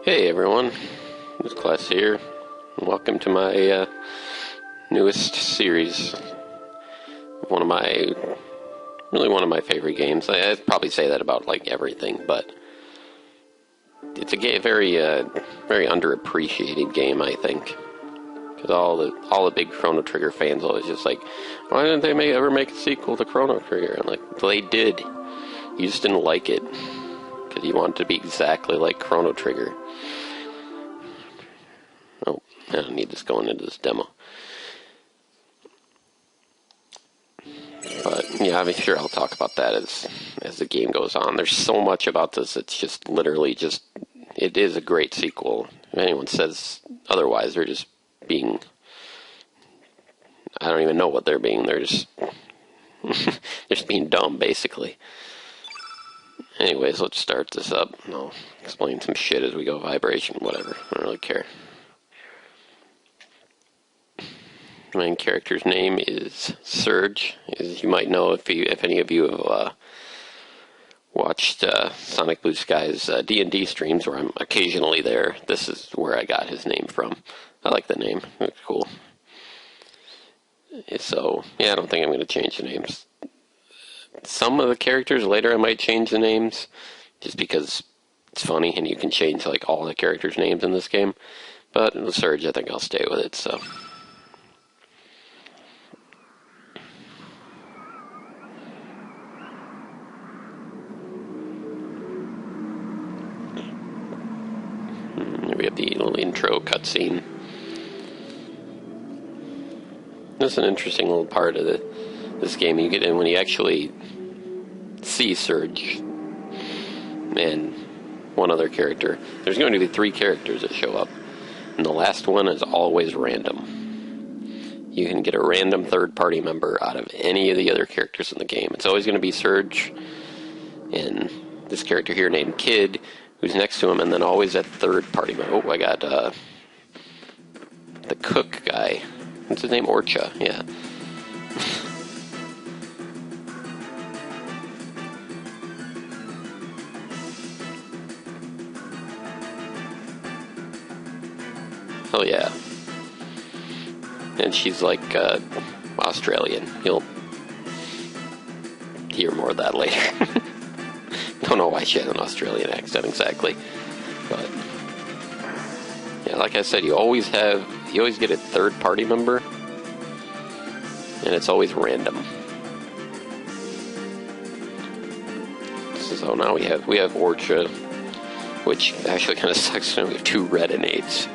Hey everyone, it's Class here, and welcome to my newest series. One of my favorite games. I'd probably say that about like everything, but it's a very underappreciated game, I think. Because all the big Chrono Trigger fans always just like, why didn't they ever make a sequel to Chrono Trigger? And like, they did. You just didn't like it because you wanted to be exactly like Chrono Trigger. Oh, I don't need this going into this demo. But yeah, I'm sure I'll talk about that as the game goes on. There's so much about this. It's just literally it is a great sequel. If anyone says otherwise, they're just being, I don't even know what they're being. They're just just being dumb, basically. Anyways, let's start this up. I'll explain some shit as we go. Vibration, whatever. I don't really care. The main character's name is Surge, as you might know if any of you have watched Sonic Blue Sky's D&D streams, where I'm occasionally there. This is where I got his name from. I like the name. It's cool. So, yeah, I don't think I'm going to change the names. Some of the characters later I might change the names, just because it's funny and you can change like all the characters' names in this game. But with Surge, I think I'll stay with it, so. We have the little intro cutscene. This is an interesting little part of this game. You get in when you actually see Surge and one other character. There's going to be 3 characters that show up, and the last one is always random. You can get a random third-party member out of any of the other characters in the game. It's always going to be Surge and this character here named Kid, who's next to him, and then always that third-party member. Oh, I got the cook guy. What's his name? Orcha, yeah. Oh, yeah. And she's like Australian. You'll hear more of that later. Don't know why she has an Australian accent exactly. But, yeah, like I said, you always get a third-party member, and it's always random. So now we have Orcha, which actually kind of sucks. We have 2 Retinades,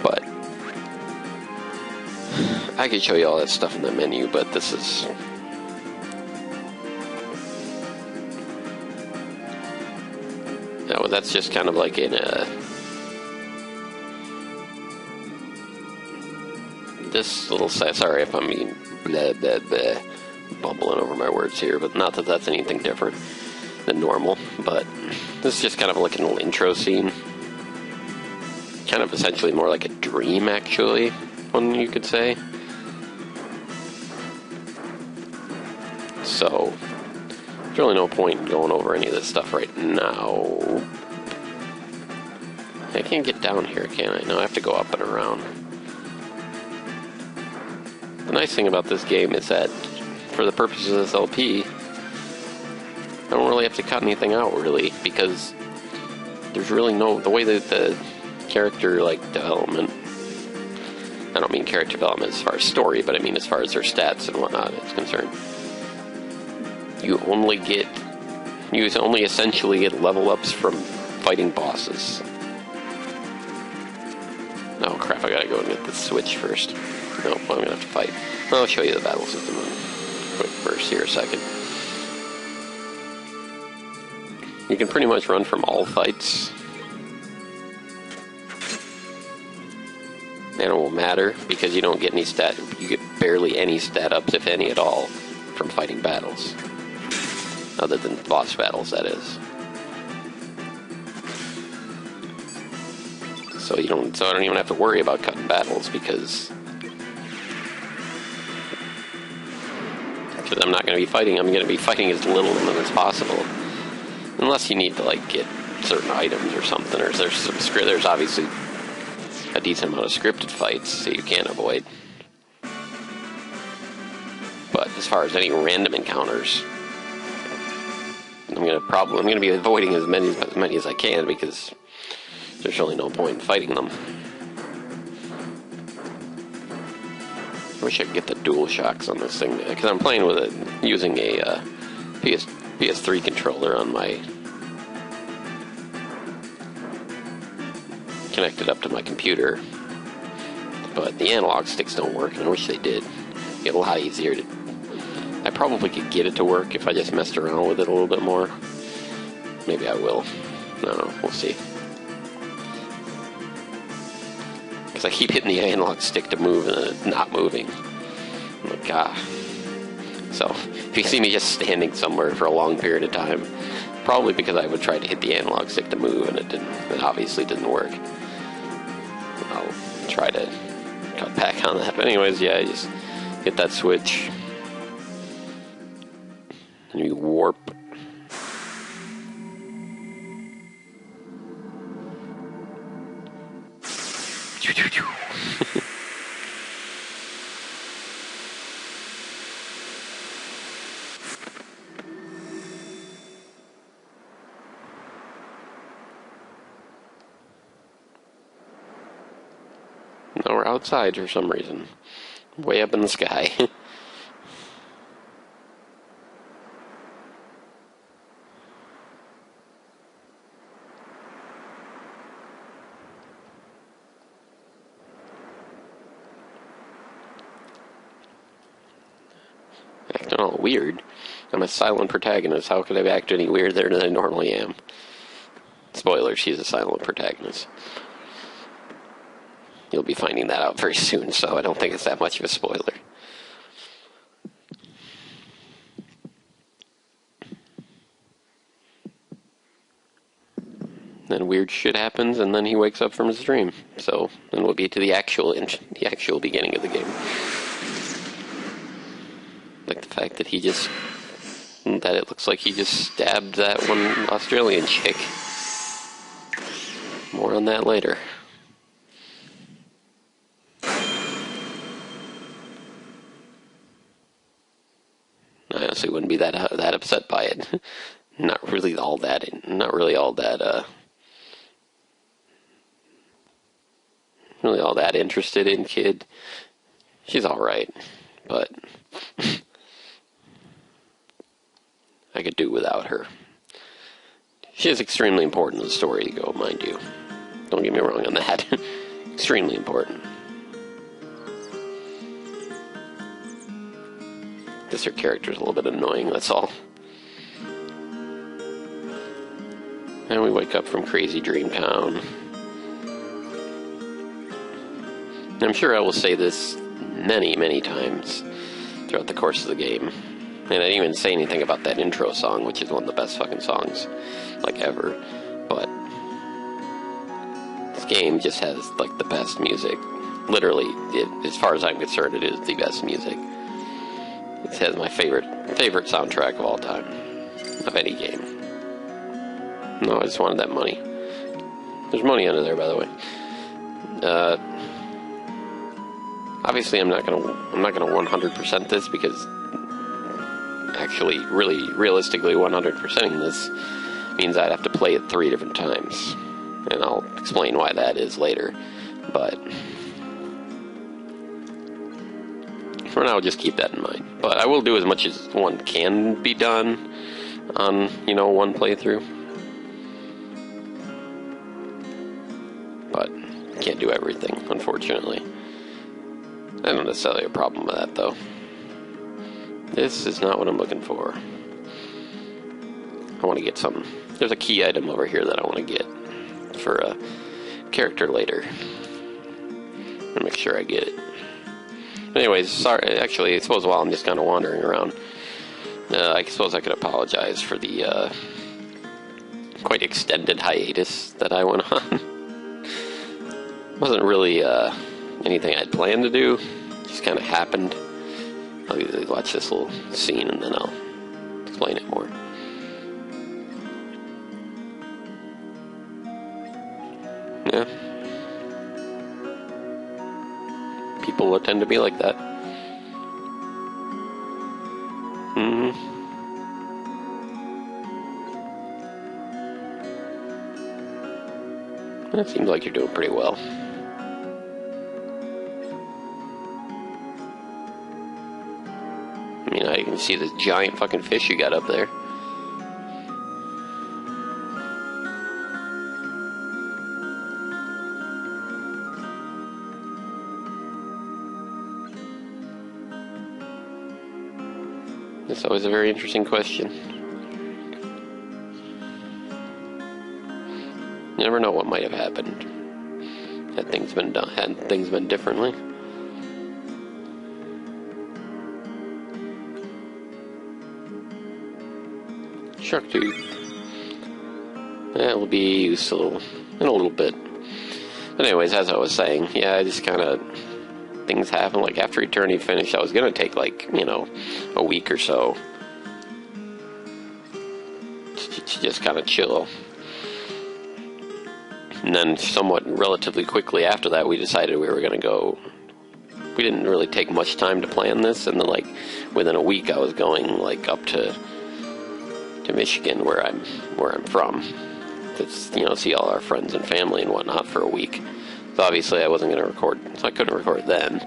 but I could show you all that stuff in the menu, but this is. No, that's just kind of like in a. This little side, sorry if I'm being blah, blah, blah, bumbling over my words here, but not that that's anything different than normal, but this is just kind of like an little intro scene. Kind of essentially more like a dream, actually, one you could say. So, there's really no point in going over any of this stuff right now. I can't get down here, can I? No, I have to go up and around. The nice thing about this game is that, for the purposes of this LP, I don't really have to cut anything out, really, because there's really the way that the character, like, development, I don't mean character development as far as story, but I mean as far as their stats and whatnot is concerned. You only essentially get level ups from fighting bosses. Oh crap, I gotta go and get the switch first. Nope, I'm gonna have to fight. I'll show you the battle system in a quick burst here a second. You can pretty much run from all fights. And it won't matter, because you don't get any you get barely any stat ups, if any at all, from fighting battles. Other than boss battles, that is. So I don't even have to worry about cutting battles, because I'm not going to be fighting. I'm going to be fighting as little of them as possible. Unless you need to, like, get certain items or something, or there's obviously a decent amount of scripted fights, so you can't avoid. But as far as any random encounters, I'm gonna be avoiding as many as I can, because there's really no point in fighting them. I wish I could get the dual shocks on this thing, because I'm playing with it using a PS3 controller on my connected up to my computer, but the analog sticks don't work, and I wish they did. It'd get a lot easier to. I probably could get it to work if I just messed around with it a little bit more. Maybe I will. I don't know. We'll see. Because I keep hitting the analog stick to move and it's not moving. I'm like, So, if you see me just standing somewhere for a long period of time, probably because I would try to hit the analog stick to move and it obviously didn't work. I'll try to cut back on that. But anyways, yeah, just hit that switch. And you warp. Now we're outside for some reason. Way up in the sky. Acting all weird. I'm a silent protagonist. How could I act any weirder than I normally am? Spoiler, she's a silent protagonist. You'll be finding that out very soon, so I don't think it's that much of a spoiler. Then weird shit happens, and then he wakes up from his dream. So, then we'll be to the actual beginning of the game. Like the fact that it looks like he just stabbed that one Australian chick. More on that later. I honestly wouldn't be that upset by it. Not really all that interested in Kid. She's alright, but I could do without her. She is extremely important to the story to go, mind you. Don't get me wrong on that. Extremely important. Just her character's a little bit annoying, that's all. And we wake up from Crazy Dream Town. And I'm sure I will say this many, many times throughout the course of the game. And I didn't even say anything about that intro song, which is one of the best fucking songs, like, ever. But this game just has, like, the best music. Literally, as far as I'm concerned, it is the best music. It has my favorite soundtrack of all time, of any game. No, I just wanted that money. There's money under there, by the way. Obviously, I'm not gonna 100% this, because actually, really, realistically, 100%ing this means I'd have to play it 3 different times, and I'll explain why that is later. But for now, just keep that in mind. But I will do as much as one can be done on, one playthrough. But I can't do everything, unfortunately. I don't necessarily have a problem with that, though. This is not what I'm looking for. I want to get something. There's a key item over here that I want to get for a character later. I'll make sure I get it. Anyways, sorry. Actually, I suppose while I'm just kind of wandering around, I suppose I could apologize for the quite extended hiatus that I went on. Wasn't really anything I'd planned to do. Just kind of happened. I'll usually watch this little scene and then I'll explain it more. Yeah. People will tend to be like that. It seems like you're doing pretty well. I mean, I can see this giant fucking fish you got up there. It's always a very interesting question. You never know what might have happened had things been done, had things been differently. Shark tooth. That will be useful in a little bit. But anyways, as I was saying, yeah, I just kind of, things happen. Like after Eternity finished, I was gonna take like, you know, a week or so to just kind of chill. And then somewhat relatively quickly after that, we decided we were gonna go. We didn't really take much time to plan this, and then like within a week, I was going like up to Michigan, where I'm from, to, you know, see all our friends and family and whatnot for a week. So obviously I wasn't going to record, so I couldn't record then.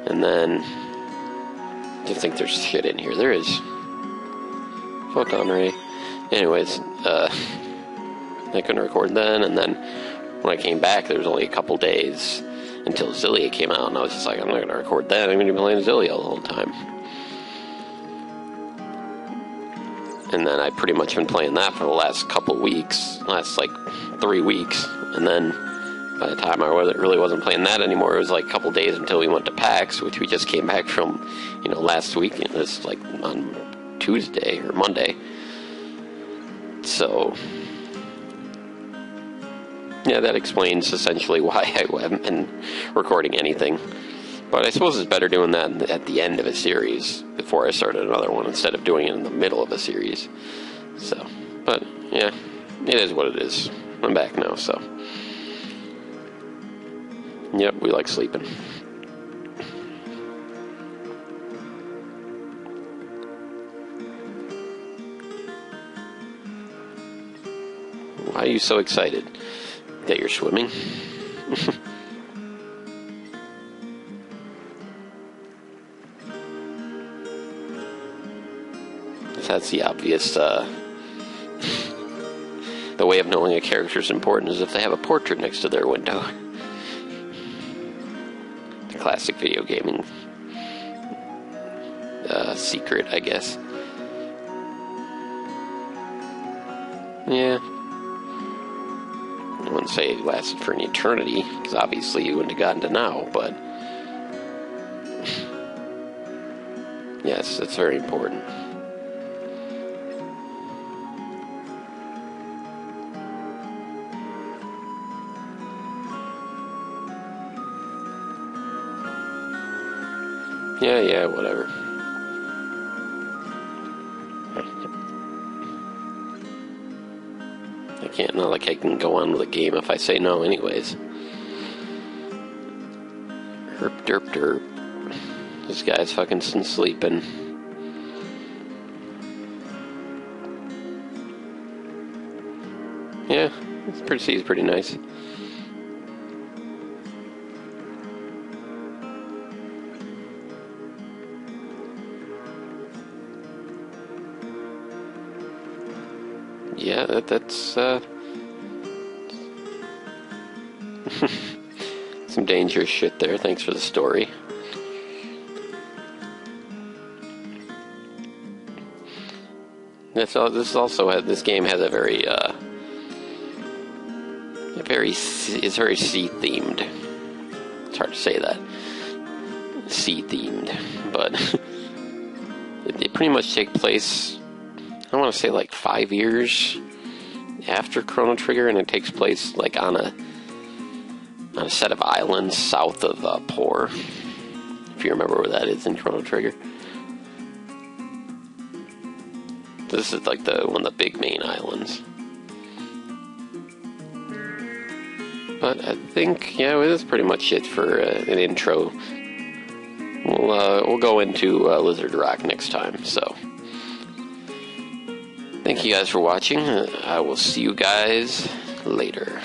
And then, I just think there's shit in here. There is. Photon ray. Anyways, I couldn't record then, and then when I came back, there was only a couple days until Zillia came out, and I was just like, I'm not going to record then. I'm going to be playing Zillia the whole time. And then I pretty much been playing that for the last couple weeks, last like 3 weeks. And then by the time I really wasn't playing that anymore, it was like a couple days until we went to PAX, which we just came back from, you know, last week. It was like on Tuesday or Monday. So, yeah, that explains essentially why I haven't been recording anything. But I suppose it's better doing that at the end of a series before I started another one instead of doing it in the middle of a series. So, but yeah, it is what it is. I'm back now, so. Yep, we like sleeping. Why are you so excited that you're swimming? That's the obvious, the way of knowing a character is important is if they have a portrait next to their window. The classic video gaming secret, I guess. Yeah. I wouldn't say it lasted for an eternity, because obviously you wouldn't have gotten to now, but yes, that's very important. Yeah, whatever. Not like I can go on with a game if I say no anyways. Herp derp derp. This guy's fucking sleeping. Yeah, he's pretty nice. Yeah, that's some dangerous shit there. Thanks for the story. This game has a very it's very sea themed. It's hard to say that. Sea themed, but it pretty much takes place, I want to say like 5 years after Chrono Trigger, and it takes place like on a set of islands south of Por, if you remember where that is in Chrono Trigger. This is like one of the big main islands. But I think, yeah, that's pretty much it for an intro. We'll go into Lizard Rock next time, so thank you guys for watching. I will see you guys later.